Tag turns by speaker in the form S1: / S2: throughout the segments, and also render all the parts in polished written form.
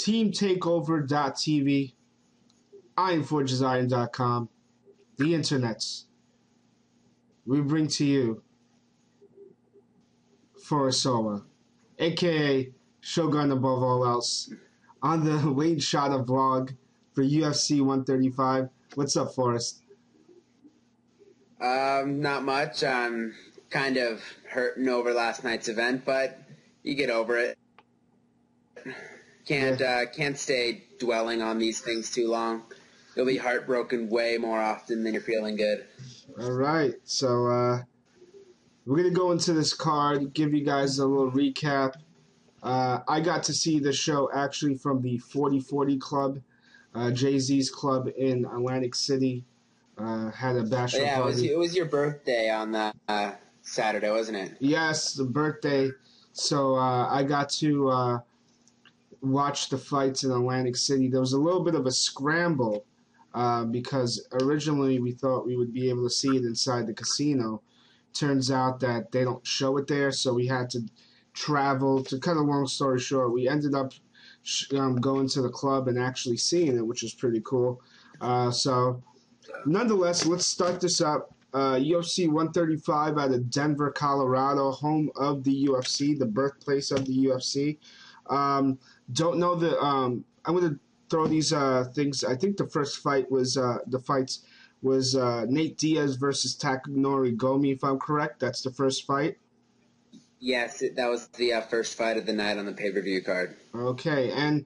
S1: TeamTakeover.tv, IronForgeZion.com, the internets. We bring to you Forrest Sowa, a.k.a. Shogun Above All Else, on the Wade Shada vlog for UFC 135. What's up, Forrest?
S2: Not much. I'm kind of hurting over last night's event, but you get over it. Can't stay dwelling on these things too long. You'll be heartbroken way more often than you're feeling good.
S1: All right, so we're going to go into this card, give you guys a little recap. I got to see the show actually from the 4040 Club, Jay-Z's club in Atlantic City. Had a bachelor party.
S2: It was your birthday on the Saturday, wasn't it?
S1: Yes, the birthday. So I got to watch the fights in Atlantic City. There was a little bit of a scramble because originally we thought we would be able to see it inside the casino. Turns out that they don't show it there, so we had to travel. To cut a long story short, we ended up going to the club and actually seeing it, which is pretty cool. So nonetheless, let's start this up. UFC 135 out of Denver, Colorado, home of the UFC, the birthplace of the UFC. Don't know the. I'm going to throw these things. I think the first fight was Nate Diaz versus Takanori Gomi, if I'm correct. That's the first fight.
S2: Yes, that was the first fight of the night on the pay-per-view card.
S1: Okay, and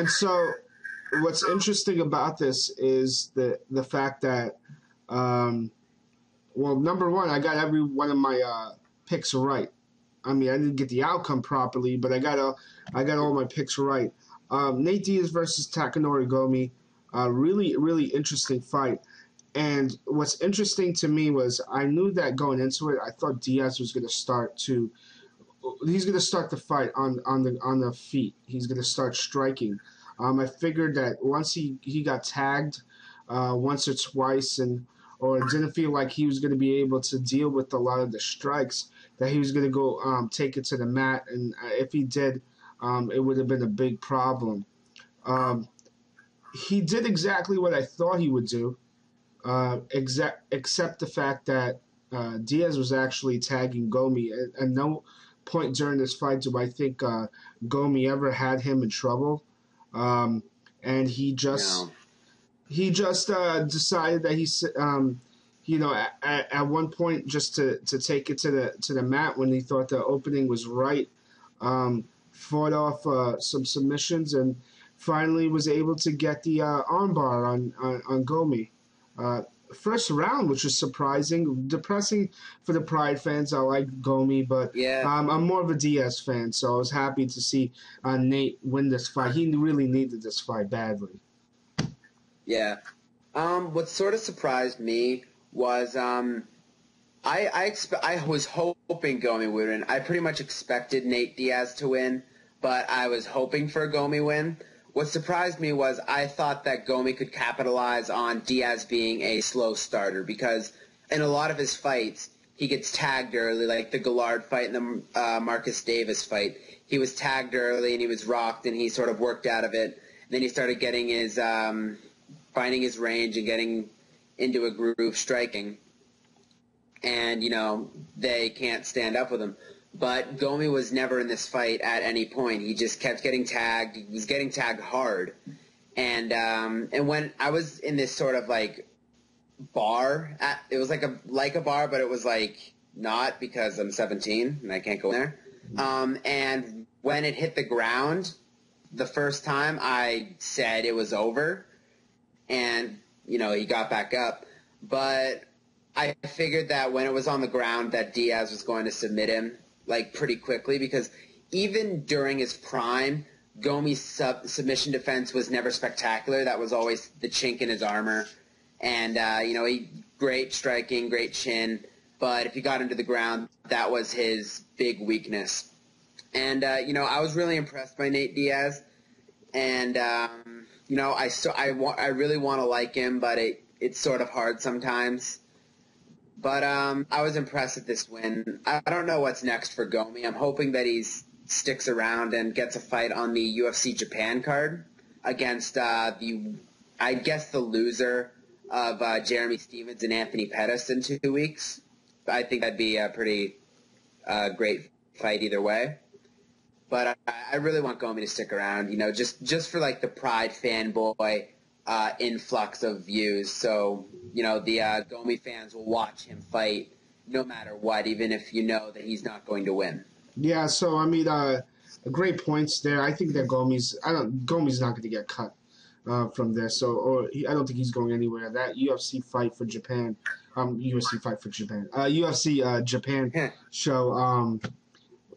S1: so what's interesting about this is the fact that, well, number one, I got every one of my picks right. I mean, I didn't get the outcome properly, but I got all my picks right. Nate Diaz versus Takanori Gomi, really, really interesting fight. And what's interesting to me was I knew that going into it, I thought Diaz was going to start the fight on the feet. He's going to start striking. I figured that once he got tagged once or twice or didn't feel like he was going to be able to deal with a lot of the strikes, that he was going to go take it to the mat. And if he did, it would have been a big problem. He did exactly what I thought he would do. Except the fact that Diaz was actually tagging Gomi. At no point during this fight do I think Gomi ever had him in trouble, and he just decided that at one point just to take it to the mat when he thought the opening was right, fought off some submissions and finally was able to get the armbar on Gomi. First round, which was surprising, depressing for the Pride fans. I like Gomi, but
S2: yeah.
S1: I'm more of a Diaz fan, so I was happy to see Nate win this fight. He really needed this fight badly.
S2: Yeah. What sort of surprised me was I was hoping Gomi would win. I pretty much expected Nate Diaz to win, but I was hoping for a Gomi win. What surprised me was I thought that Gomi could capitalize on Diaz being a slow starter because in a lot of his fights, he gets tagged early, like the Gillard fight and the Marcus Davis fight. He was tagged early and he was rocked and he sort of worked out of it. And then he started getting his, finding his range and getting into a groove striking. And, they can't stand up with him. But Gomi was never in this fight at any point. He just kept getting tagged. He was getting tagged hard. And when I was in this sort of like bar, it was like a bar, but it was like not because I'm 17 and I can't go in there. And when it hit the ground, the first time I said it was over, and he got back up. But I figured that when it was on the ground, that Diaz was going to submit him like pretty quickly because even during his prime, Gomi's submission defense was never spectacular. That was always the chink in his armor. And, he great striking, great chin. But if he got into the ground, that was his big weakness. And, I was really impressed by Nate Diaz. And, I really want to like him, but it's sort of hard sometimes. But I was impressed at this win. I don't know what's next for Gomi. I'm hoping that he's sticks around and gets a fight on the UFC Japan card against I guess the loser of Jeremy Stevens and Anthony Pettis in 2 weeks. I think that'd be a pretty great fight either way. But I really want Gomi to stick around, just for like the Pride fanboy influx of views. So, the Gomi fans will watch him fight no matter what, even if you know that he's not going to win.
S1: Yeah, so I mean, great points there. I think that Gomi's not going to get cut from this, I don't think he's going anywhere. That UFC fight for Japan, UFC Japan show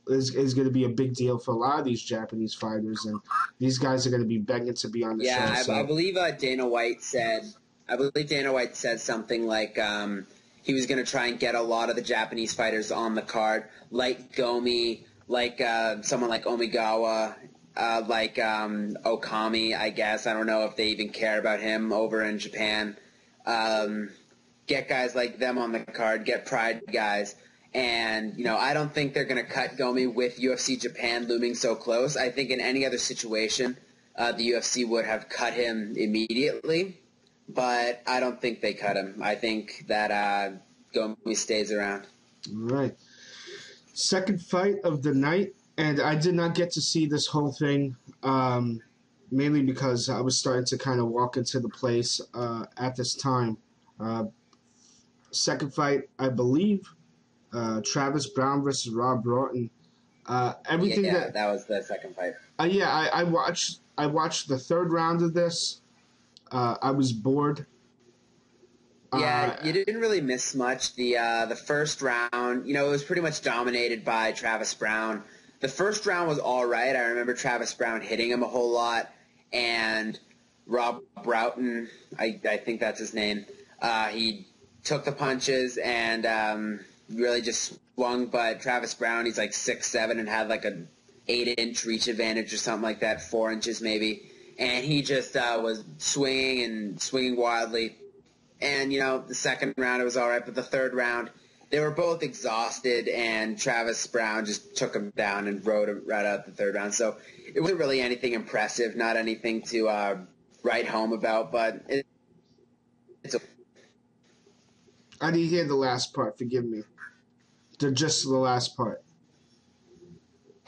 S1: is going to be a big deal for a lot of these Japanese fighters, and these guys are going to be begging to be on the show.
S2: Yeah,
S1: So.
S2: I believe Dana White said something like he was going to try and get a lot of the Japanese fighters on the card, like Gomi, like someone like Omigawa, like Okami, I guess. I don't know if they even care about him over in Japan. Get guys like them on the card, get Pride guys. And, I don't think they're going to cut Gomi with UFC Japan looming so close. I think in any other situation, the UFC would have cut him immediately. But I don't think they cut him. I think that Gomi stays around.
S1: All right. Second fight of the night. And I did not get to see this whole thing, mainly because I was starting to kind of walk into the place at this time. Second fight, I believe, Travis Brown versus Rob Broughton.
S2: That was the second fight.
S1: I watched the third round of this. I was bored.
S2: Yeah, you didn't really miss much. The first round, it was pretty much dominated by Travis Brown. The first round was all right. I remember Travis Brown hitting him a whole lot, and Rob Broughton, I think that's his name, he took the punches and really just swung, but Travis Brown, he's like 6'7" and had like an 8-inch reach advantage or something like that, 4 inches maybe, and he just was swinging wildly. And, the second round it was all right, but the third round, they were both exhausted, and Travis Brown just took him down and rode him right out the third round. So it wasn't really anything impressive, not anything to write home about, but it's
S1: I didn't hear the last part, forgive me. Just the last part.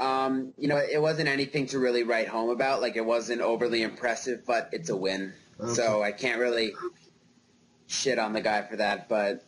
S2: It wasn't anything to really write home about. Like, it wasn't overly impressive, but it's a win. Okay. So I can't really shit on the guy for that, but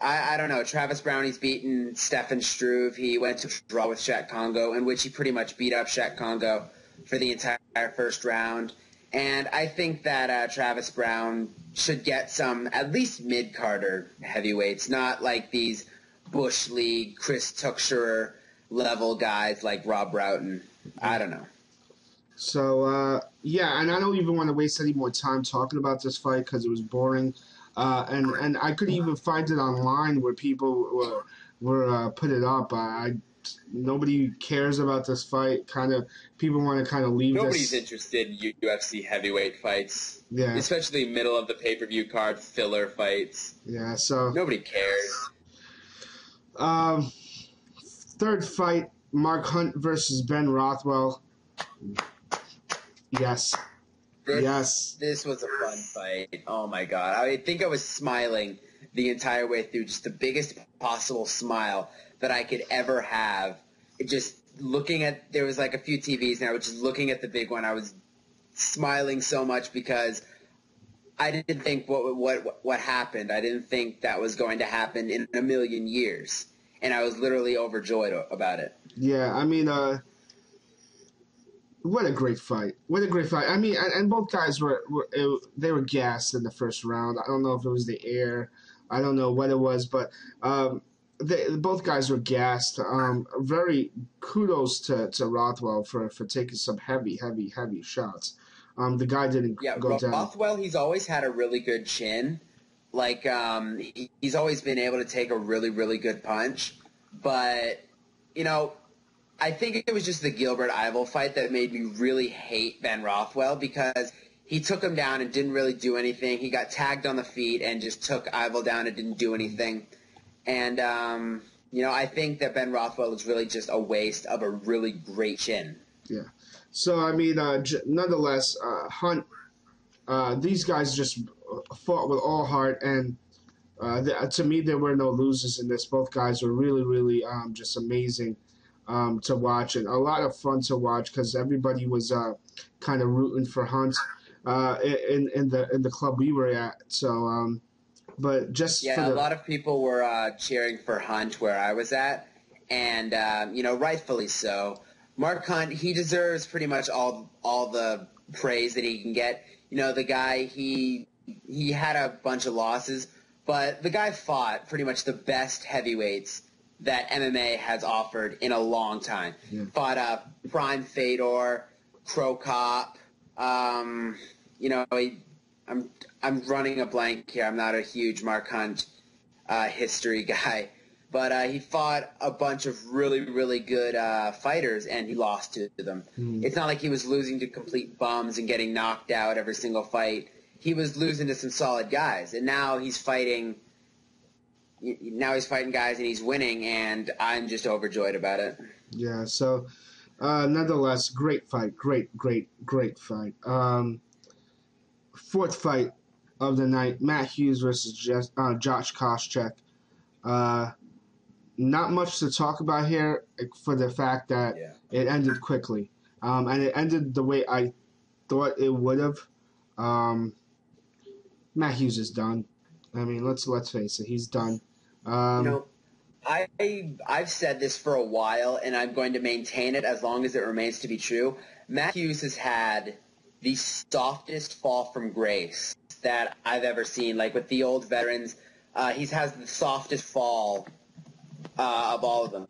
S2: I don't know. Travis Brown, he's beaten Stefan Struve. He went to draw with Shaq Congo, in which he pretty much beat up Shaq Congo for the entire first round. And I think that Travis Brown should get some, at least mid-carder heavyweights, not like these Bush League, Chris Tuchscherer level guys like Rob Broughton. I don't know.
S1: So, and I don't even want to waste any more time talking about this fight because it was boring. And I couldn't even find it online where people were put it up. Nobody cares about this fight. People want to kind of leave.
S2: Nobody's interested in UFC heavyweight fights.
S1: Yeah,
S2: especially middle of the pay-per-view card filler fights.
S1: Yeah, so
S2: nobody cares.
S1: Third fight: Mark Hunt versus Ben Rothwell. Yes.
S2: This was a fun fight. Oh, my God. I think I was smiling the entire way through, just the biggest possible smile that I could ever have. Just looking at – there was like a few TVs, and I was just looking at the big one. I was smiling so much because I didn't think what happened. I didn't think that was going to happen in a million years, and I was literally overjoyed about it.
S1: Yeah, I mean what a great fight. What a great fight. I mean, and both guys were gassed in the first round. I don't know if it was the air. I don't know what it was, but both guys were gassed. Very kudos to Rothwell for taking some heavy shots. The guy didn't go down.
S2: Rothwell, he's always had a really good chin. Like, he's always been able to take a really, really good punch. But, I think it was just the Gilbert Yvel fight that made me really hate Ben Rothwell because he took him down and didn't really do anything. He got tagged on the feet and just took Yvel down and didn't do anything. And, I think that Ben Rothwell is really just a waste of a really great chin.
S1: Yeah. So I mean, nonetheless, Hunt. These guys just fought with all heart, and to me, there were no losers in this. Both guys were really, really just amazing to watch, and a lot of fun to watch because everybody was kind of rooting for Hunt in the club we were at. So, but just for
S2: Yeah, a
S1: the
S2: lot of people were cheering for Hunt where I was at, and rightfully so. Mark Hunt, he deserves pretty much all the praise that he can get. The guy, he had a bunch of losses, but the guy fought pretty much the best heavyweights that MMA has offered in a long time.
S1: Yeah.
S2: Fought Prime Fedor, Crow Cop. I'm running a blank here. I'm not a huge Mark Hunt history guy, but he fought a bunch of really, really good fighters, and he lost to them. It's not like he was losing to complete bums and getting knocked out every single fight. He was losing to some solid guys, and now he's fighting. Now he's fighting guys, and he's winning, and I'm just overjoyed about it.
S1: Yeah. So, nonetheless, great fight. Great fight. Fourth fight of the night: Matt Hughes versus Josh Koscheck. Not much to talk about here for the fact that it ended quickly, and it ended the way I thought it would have. Matt Hughes is done. I mean, let's face it, he's done.
S2: I've said this for a while, and I'm going to maintain it as long as it remains to be true. Matt Hughes has had the softest fall from grace that I've ever seen. Like with the old veterans, he has the softest fall of all of them.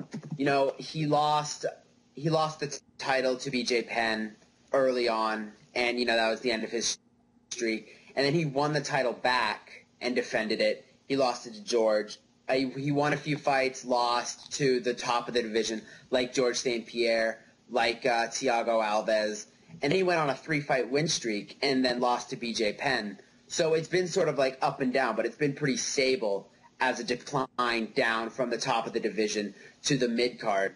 S2: He lost the title to BJ Penn early on, and that was the end of his streak. And then he won the title back and defended it. He lost it to George. He won a few fights, lost to the top of the division, like George St. Pierre, like Thiago Alves. And he went on a 3-fight win streak and then lost to BJ Penn. So it's been sort of like up and down, but it's been pretty stable as a decline down from the top of the division to the mid-card.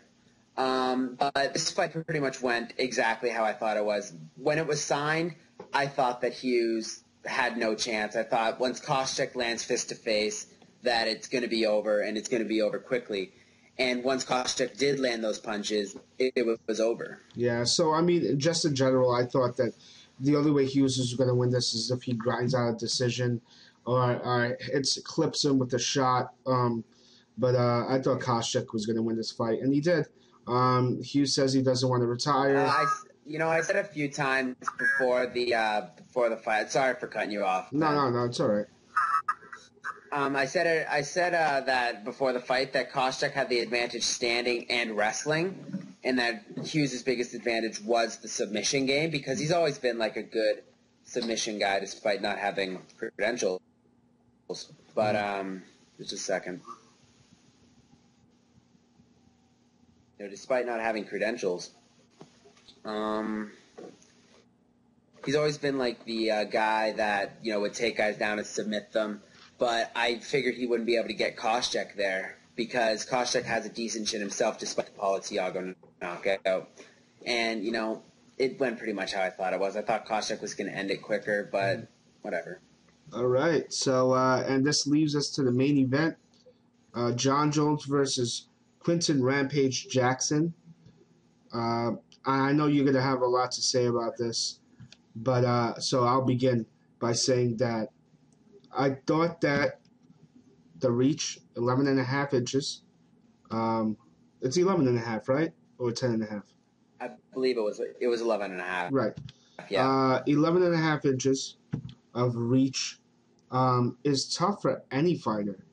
S2: But this fight pretty much went exactly how I thought it was. When it was signed, I thought that Hughes had no chance. I thought once Koscheck lands fist-to-face that it's going to be over, and it's going to be over quickly. And once Koscheck did land those punches, it was over.
S1: Yeah, so, I mean, just in general, I thought that the only way Hughes is going to win this is if he grinds out a decision or clips him with a shot. But I thought Koscheck was going to win this fight, and he did. Hughes says he doesn't want to retire.
S2: I said a few times before the fight. Sorry for cutting you off.
S1: No, it's all right.
S2: I said that before the fight that Koscheck had the advantage standing and wrestling, and that Hughes' biggest advantage was the submission game because he's always been like a good submission guy despite not having credentials. But just a second. Despite not having credentials, he's always been like the guy that would take guys down and submit them. But I figured he wouldn't be able to get Koscheck there because Koscheck has a decent chin himself despite the Paulo Thiago knockout. And, it went pretty much how I thought it was. I thought Koscheck was going to end it quicker, but whatever.
S1: All right. So, and this leaves us to the main event. John Jones versus Quinton Rampage Jackson. I know you're going to have a lot to say about this, but so I'll begin by saying that I thought that the reach, 11.5 inches, it's 11.5, right? Or 10.5?
S2: I believe it was 11.5.
S1: Right.
S2: Yeah.
S1: 11.5 inches of reach is tough for any fighter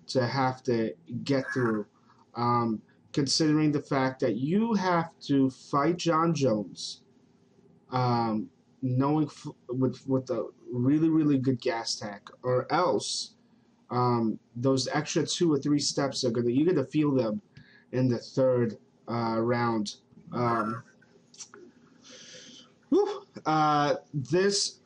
S1: to have to get through, considering the fact that you have to fight John Jones, knowing with a really, really good gas tack, or else those extra 2 or 3 steps you're gonna feel them in the third round. This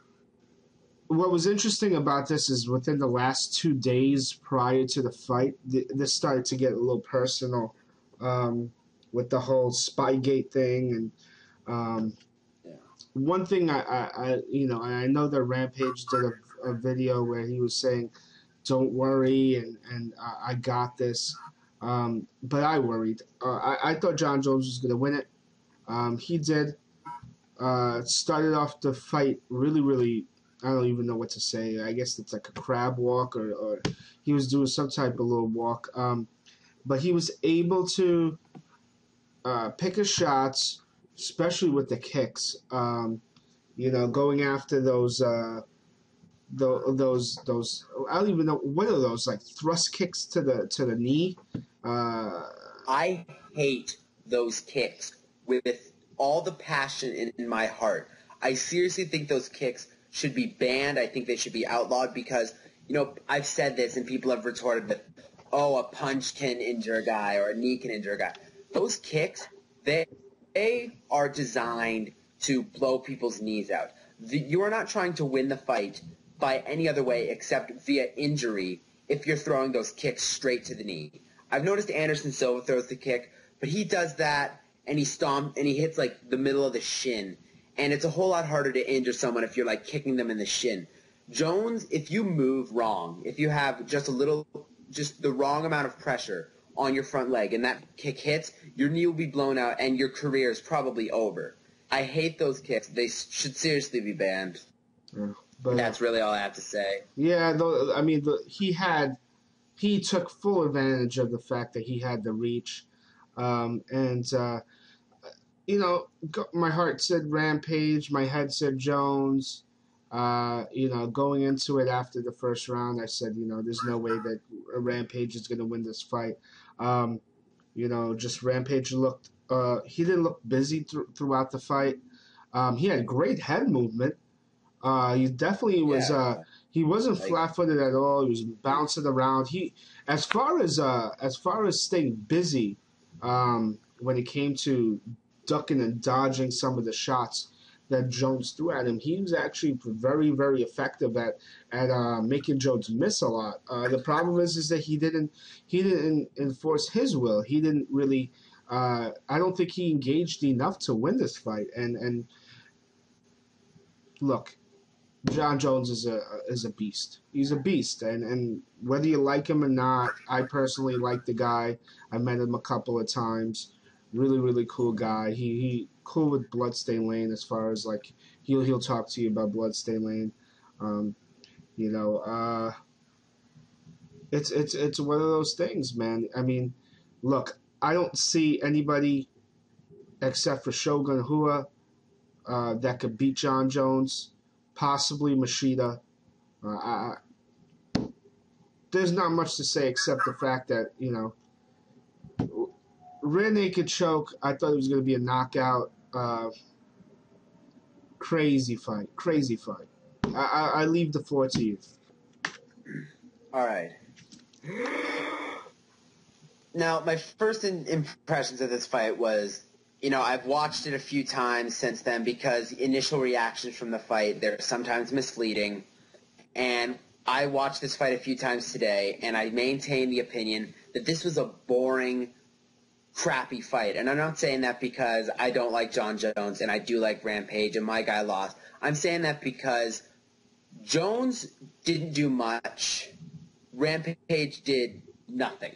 S1: what was interesting about this is within the last 2 days prior to the fight, this started to get a little personal, um, with the whole Spygate thing. And um,
S2: Yeah.
S1: one thing I know that Rampage did a video where he was saying, "Don't worry," and I got this. But I worried. I thought John Jones was going to win it. He did. Started off the fight really, really. I don't even know what to say. I guess it's like a crab walk, or he was doing some type of little walk. But he was able to pick his shots, especially with the kicks. Going after those. I don't even know what are those, like thrust kicks to the knee. Uh,
S2: I hate those kicks with all the passion in my heart. I seriously think those kicks should be banned. I think they should be outlawed because, I've said this and people have retorted that, oh, a punch can injure a guy or a knee can injure a guy. Those kicks, they are designed to blow people's knees out. You are not trying to win the fight by any other way except via injury if you're throwing those kicks straight to the knee. I've noticed Anderson Silva throws the kick, but he does that and he hits like the middle of the shin. And it's a whole lot harder to injure someone if you're like kicking them in the shin. Jones, if you move wrong, if you have just the wrong amount of pressure on your front leg and that kick hits, your knee will be blown out and your career is probably over. I hate those kicks. They should seriously be banned.
S1: yeah, but
S2: That's really all I have to say.
S1: yeah, though, I mean, he took full advantage of the fact that he had the reach, and my heart said Rampage, my head said Jones. Going into it after the first round, I said, there's no way that Rampage is going to win this fight. Um, just Rampage looked. He didn't look busy throughout the fight. He had great head movement. He definitely was.
S2: Yeah.
S1: He wasn't
S2: Like,
S1: flat-footed at all. He was bouncing around. As far as staying busy, when it came to ducking and dodging some of the shots that Jones threw at him, he was actually very, very effective at making Jones miss a lot. The problem is that he didn't enforce his will. He didn't really. I don't think he engaged enough to win this fight. And look, John Jones is a beast. He's a beast, and whether you like him or not, I personally like the guy. I met him a couple of times. Really, really cool guy. He cool with Bloodstain Lane as far as like he'll talk to you about Bloodstain Lane. Um, you know, it's one of those things, man. I mean, look, I don't see anybody except for Shogun Hua that could beat John Jones, possibly Machida. There's not much to say except the fact that, rear naked choke, I thought it was going to be a knockout. Crazy fight. Crazy fight. I leave the floor to you.
S2: all right. Now, my first impressions of this fight was, I've watched it a few times since then because initial reactions from the fight, they're sometimes misleading. And I watched this fight a few times today, and I maintain the opinion that this was a boring, crappy fight. And I'm not saying that because I don't like John Jones and I do like Rampage and my guy lost. I'm saying that because Jones didn't do much. Rampage did nothing.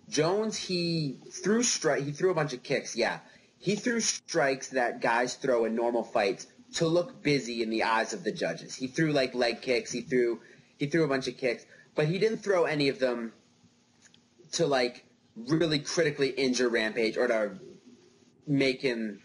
S2: Jones, he threw a bunch of kicks, yeah. He threw strikes that guys throw in normal fights to look busy in the eyes of the judges. He threw like leg kicks, he threw a bunch of kicks, but he didn't throw any of them to like really critically injure Rampage or to make him,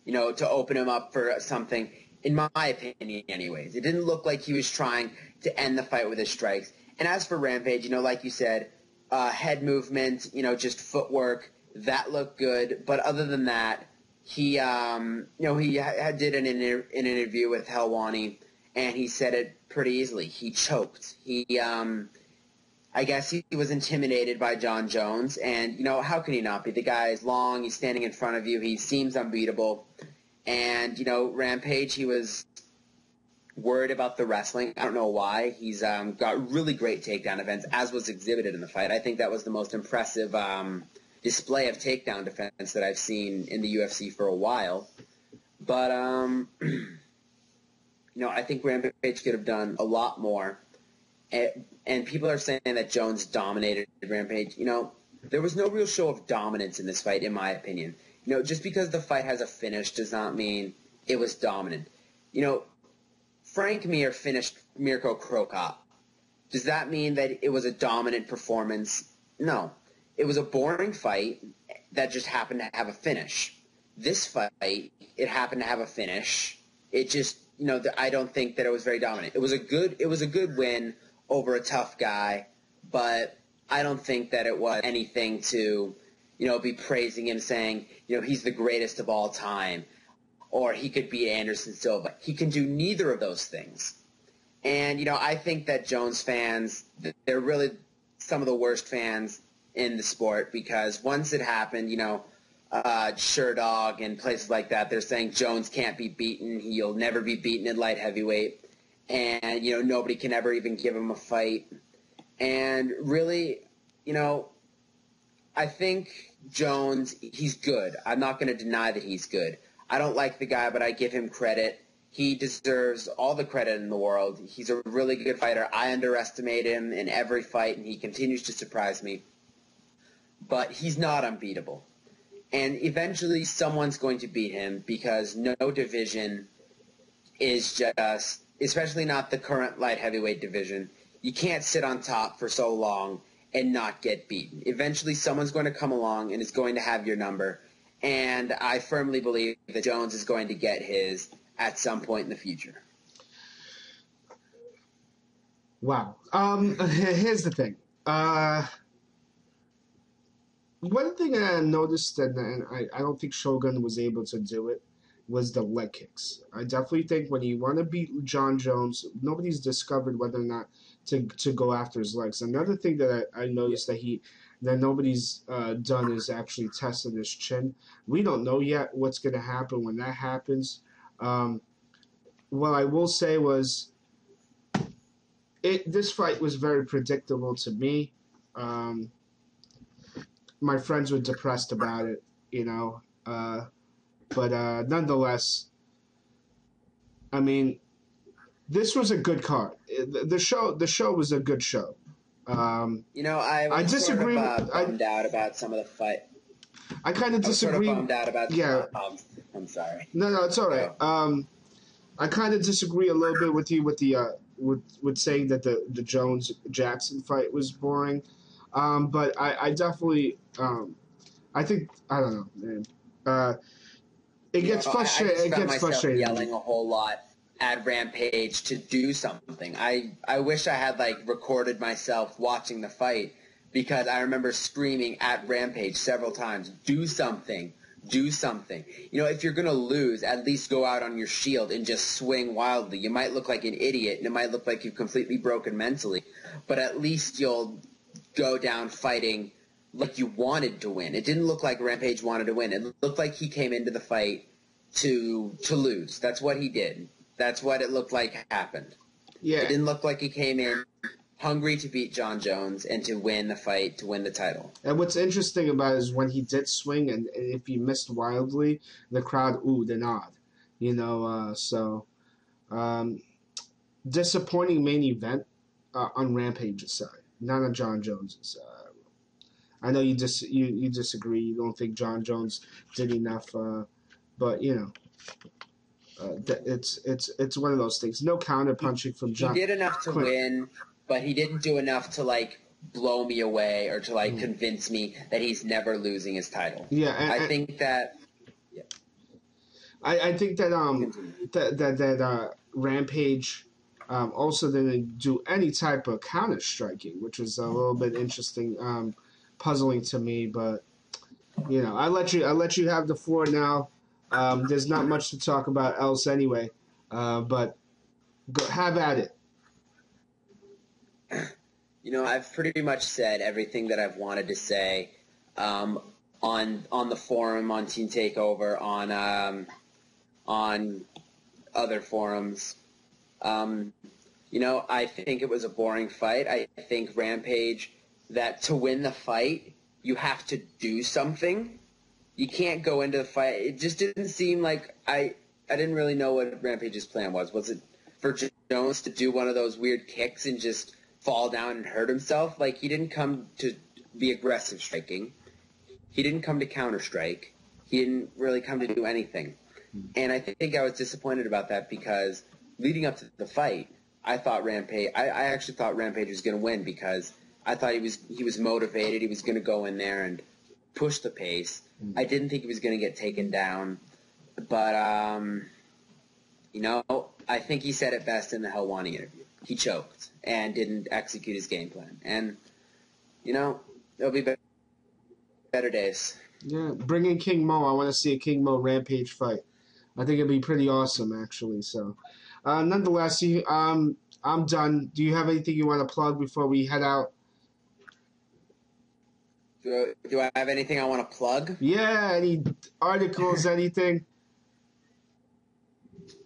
S2: to open him up for something, in my opinion anyways. It didn't look like he was trying to end the fight with his strikes. And as for Rampage, like you said, head movement, just footwork, that looked good. But other than that, he did an interview with Helwani, and he said it pretty easily. He choked. I guess he was intimidated by John Jones, and, how can he not be? The guy is long, he's standing in front of you, he seems unbeatable. And, Rampage, he was worried about the wrestling. I don't know why. He's got really great takedown defense, as was exhibited in the fight. I think that was the most impressive display of takedown defense that I've seen in the UFC for a while. But, I think Rampage could have done a lot more. And people are saying that Jones dominated Rampage. There was no real show of dominance in this fight, in my opinion. Just because the fight has a finish does not mean it was dominant. Frank Mir finished Mirko Cro Cop. Does that mean that it was a dominant performance? No. It was a boring fight that just happened to have a finish. This fight, it happened to have a finish. It just, I don't think that it was very dominant. It was a good win over a tough guy, but I don't think that it was anything to, be praising him, saying, he's the greatest of all time, or he could beat Anderson Silva. He can do neither of those things. And, I think that Jones fans, they're really some of the worst fans in the sport, because once it happened, Sherdog and places like that, they're saying Jones can't be beaten. He'll never be beaten in light heavyweight. And, nobody can ever even give him a fight. And really, I think Jones, he's good. I'm not going to deny that he's good. I don't like the guy, but I give him credit. He deserves all the credit in the world. He's a really good fighter. I underestimate him in every fight, and he continues to surprise me. But he's not unbeatable. And eventually someone's going to beat him, because no division is just, especially not the current light heavyweight division, you can't sit on top for so long and not get beaten. Eventually someone's going to come along and is going to have your number. And I firmly believe that Jones is going to get his at some point in the future.
S1: Wow. Here's the thing. One thing I noticed, and I don't think Shogun was able to do it, was the leg kicks. I definitely think when you want to beat John Jones, nobody's discovered whether or not to go after his legs. Another thing that I noticed that nobody's done is actually tested his chin. We don't know yet what's going to happen when that happens. What I will say was, this fight was very predictable to me. My friends were depressed about it, but nonetheless, I mean, this was a good card. The show was a good show.
S2: I
S1: disagree.
S2: Bummed out about some of the fight.
S1: I kind of disagree.
S2: Sort of bummed out about.
S1: Yeah.
S2: I'm sorry.
S1: No, it's all right. I kind of disagree a little bit with you with the with saying that the Jones Jackson fight was boring. But I definitely I think, I don't know, man. It gets frustrating.
S2: I found myself yelling a whole lot at Rampage to do something. I wish I had recorded myself watching the fight, because I remember screaming at Rampage several times, do something. Do something. If you're going to lose, at least go out on your shield and just swing wildly. You might look like an idiot, and it might look like you've completely broken mentally, but at least you'll go down fighting like you wanted to win. It didn't look like Rampage wanted to win. It looked like he came into the fight to lose. That's what he did. That's what it looked like happened.
S1: Yeah.
S2: It didn't look like he came in hungry to beat John Jones and to win the fight, to win the title.
S1: And what's interesting about it is when he did swing, and if he missed wildly, the crowd oohed and awed. Disappointing main event on Rampage's side, not on John Jones's. I know you disagree. You don't think John Jones did enough, but it's one of those things. No counter punching from John.
S2: He did enough to win, but he didn't do enough to blow me away or to convince me that he's never losing his title.
S1: Yeah,
S2: I think that. Yeah.
S1: I think that that Rampage also didn't do any type of counter striking, which was a little bit interesting, puzzling to me. But I let you have the floor now. There's not much to talk about else anyway, but have at it.
S2: I've pretty much said everything that I've wanted to say on the forum, on Team Takeover, on other forums. I think it was a boring fight. I think Rampage, that to win the fight, you have to do something. You can't go into the fight. It just didn't seem like I didn't really know what Rampage's plan was. Was it for Jones to do one of those weird kicks and just fall down and hurt himself? Like, he didn't come to be aggressive striking. He didn't come to counter-strike. He didn't really come to do anything. And I think I was disappointed about that because leading up to the fight, I actually thought Rampage was going to win because I thought he was motivated. He was going to go in there and push the pace. I didn't think he was going to get taken down. But, I think he said it best in the Helwani interview. He choked and didn't execute his game plan. And, there'll be better days.
S1: Yeah, bring in King Mo. I want to see a King Mo Rampage fight. I think it'd be pretty awesome, actually. So, nonetheless, I'm done. Do you have anything you want to plug before we head out?
S2: Do I have anything I want to plug?
S1: Yeah, any articles, anything?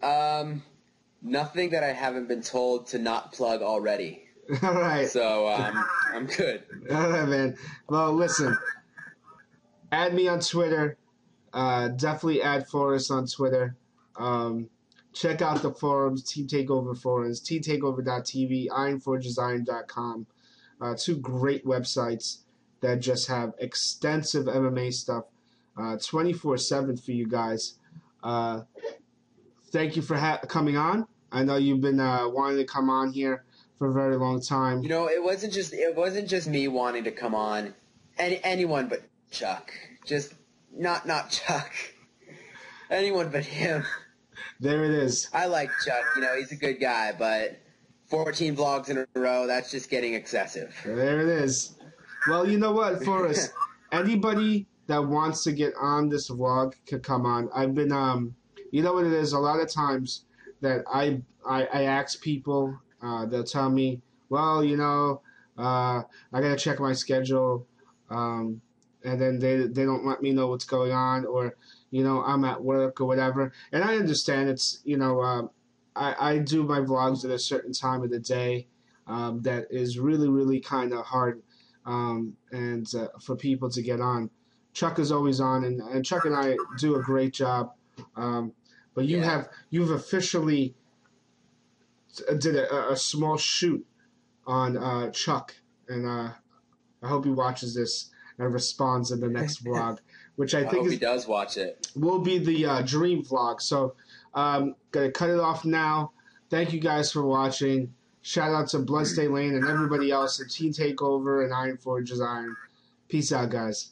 S2: Nothing that I haven't been told to not plug already.
S1: All right.
S2: So, I'm good.
S1: All right, man. Well, listen. Add me on Twitter. Definitely add Forrest on Twitter. Check out the forums, Team Takeover forums, teamtakeover.tv, ironforgesiron.com. Two great websites that just have extensive MMA stuff 24/7 for you guys. Thank you for coming on. I know you've been wanting to come on here for a very long time.
S2: It wasn't just me wanting to come on. Anyone but Chuck. Just not Chuck. Anyone but him.
S1: There it is.
S2: I like Chuck. He's a good guy, but 14 vlogs in a row, that's just getting excessive.
S1: There it is. Well, you know what, Forrest? Anybody that wants to get on this vlog could come on. I've been, you know what it is? A lot of times that I ask people, they'll tell me, well, I got to check my schedule. And then they don't let me know what's going on, or, I'm at work or whatever. And I understand it's, I do my vlogs at a certain time of the day that is really, really kind of hard and for people to get on. Chuck is always on, and Chuck and I do a great job. But you've officially did a small shoot on Chuck, and I hope he watches this and responds in the next vlog, which I think
S2: hope he does watch it.
S1: Will be the dream vlog. So gonna cut it off now. Thank you guys for watching. Shout out to Bloodstained Lane and everybody else at Team Takeover and Iron Forges Iron. Peace out, guys.